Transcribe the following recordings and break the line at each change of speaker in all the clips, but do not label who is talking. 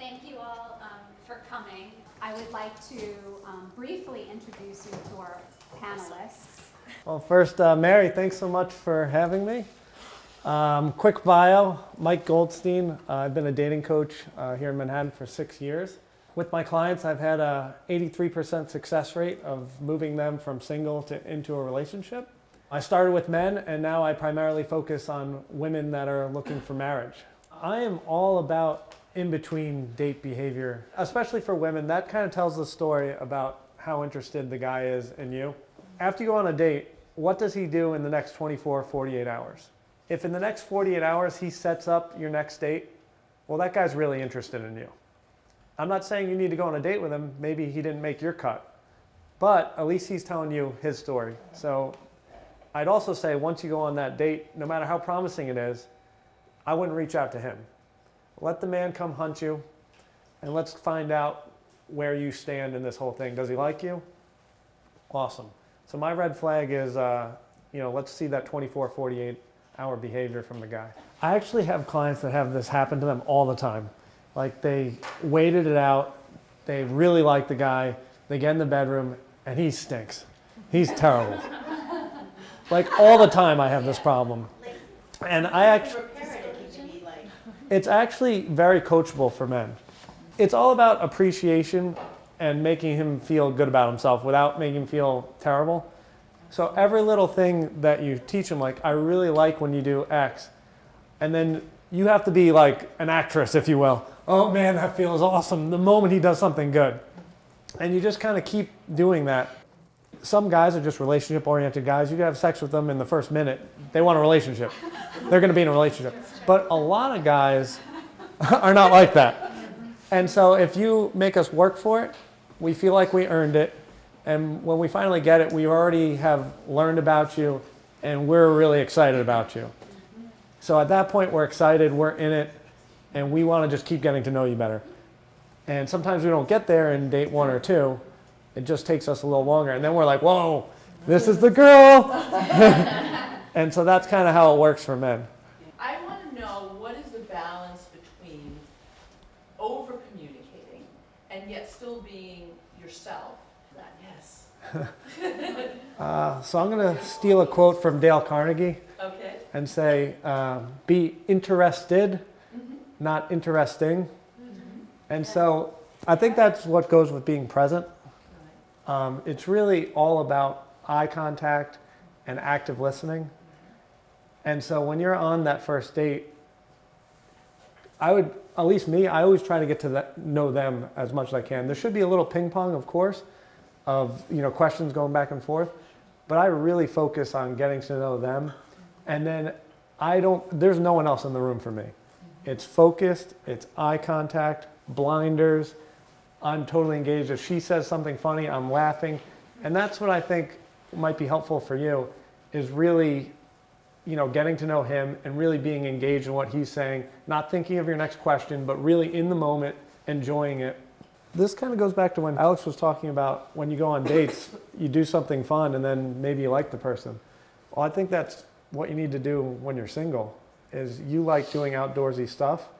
Thank you all for coming. I would like to briefly introduce you to our panelists.
Well, first, Mary, thanks so much for having me. Quick bio, Mike Goldstein. I've been a dating coach here in Manhattan for 6 years. With my clients, I've had a 83% success rate of moving them from single into a relationship. I started with men, and now I primarily focus on women that are looking for marriage. I am all about in-between date behavior, especially for women. That kind of tells the story about how interested the guy is in you. After you go on a date, what does he do in the next 24, 48 hours? If in the next 48 hours he sets up your next date, well, that guy's really interested in you. I'm not saying you need to go on a date with him. Maybe he didn't make your cut, but at least he's telling you his story. So I'd also say once you go on that date, no matter how promising it is, I wouldn't reach out to him. Let the man come hunt you, and let's find out where you stand in this whole thing. Does he like you? Awesome. So my red flag is, let's see that 24, 48 hour behavior from the guy. I actually have clients that have this happen to them all the time. Like they waited it out, they really like the guy, they get in the bedroom, and he stinks. He's terrible. Like all the time I have this problem. And it's actually very coachable for men. It's all about appreciation and making him feel good about himself without making him feel terrible. So every little thing that you teach him, like, I really like when you do X. And then you have to be like an actress, if you will. Oh man, that feels awesome the moment he does something good. And you just kind of keep doing that. Some guys are just relationship-oriented guys. You can have sex with them in the first minute. They want a relationship. They're going to be in a relationship. But a lot of guys are not like that. And so if you make us work for it, we feel like we earned it. And when we finally get it, we already have learned about you, and we're really excited about you. So at that point, we're excited, we're in it, and we want to just keep getting to know you better. And sometimes we don't get there in date 1 or 2. It just takes us a little longer. And then we're like, whoa, this is the girl. And so that's kind of how it works for men.
I want to know, what is the balance between over-communicating and yet still being yourself? Yes.
So I'm going to steal a quote from Dale Carnegie.
Okay.
And say, be interested, not interesting. And so I think that's what goes with being present. It's really all about eye contact and active listening. And so when you're on that first date, at least me, I always try to get to know them as much as I can. There should be a little ping pong, of course, of questions going back and forth, but I really focus on getting to know them. And then there's no one else in the room for me. It's focused, it's eye contact, blinders. I'm totally engaged. If she says something funny, I'm laughing. And that's what I think might be helpful for you, is really, getting to know him and really being engaged in what he's saying, not thinking of your next question, but really in the moment, enjoying it. This kind of goes back to when Alex was talking about when you go on dates, you do something fun and then maybe you like the person. Well, I think that's what you need to do when you're single, is you like doing outdoorsy stuff.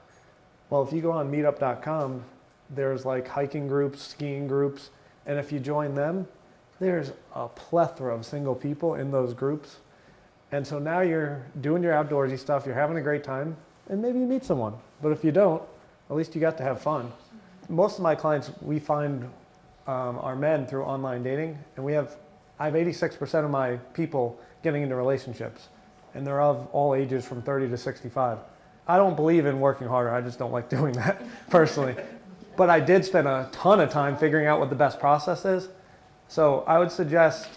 Well, if you go on meetup.com, there's like hiking groups, skiing groups, and if you join them, there's a plethora of single people in those groups. And so now you're doing your outdoorsy stuff, you're having a great time, and maybe you meet someone. But if you don't, at least you got to have fun. Most of my clients, we find are men through online dating, and I have 86% of my people getting into relationships, and they're of all ages from 30 to 65. I don't believe in working harder, I just don't like doing that personally. But I did spend a ton of time figuring out what the best process is. So I would suggest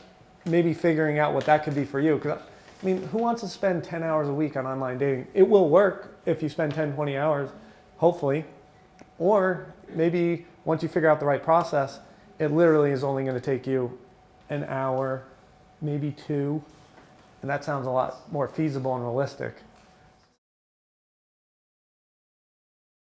maybe figuring out what that could be for you. Because, who wants to spend 10 hours a week on online dating? It will work if you spend 10, 20 hours, hopefully. Or maybe once you figure out the right process, it literally is only going to take you an hour, maybe 2. And that sounds a lot more feasible and realistic.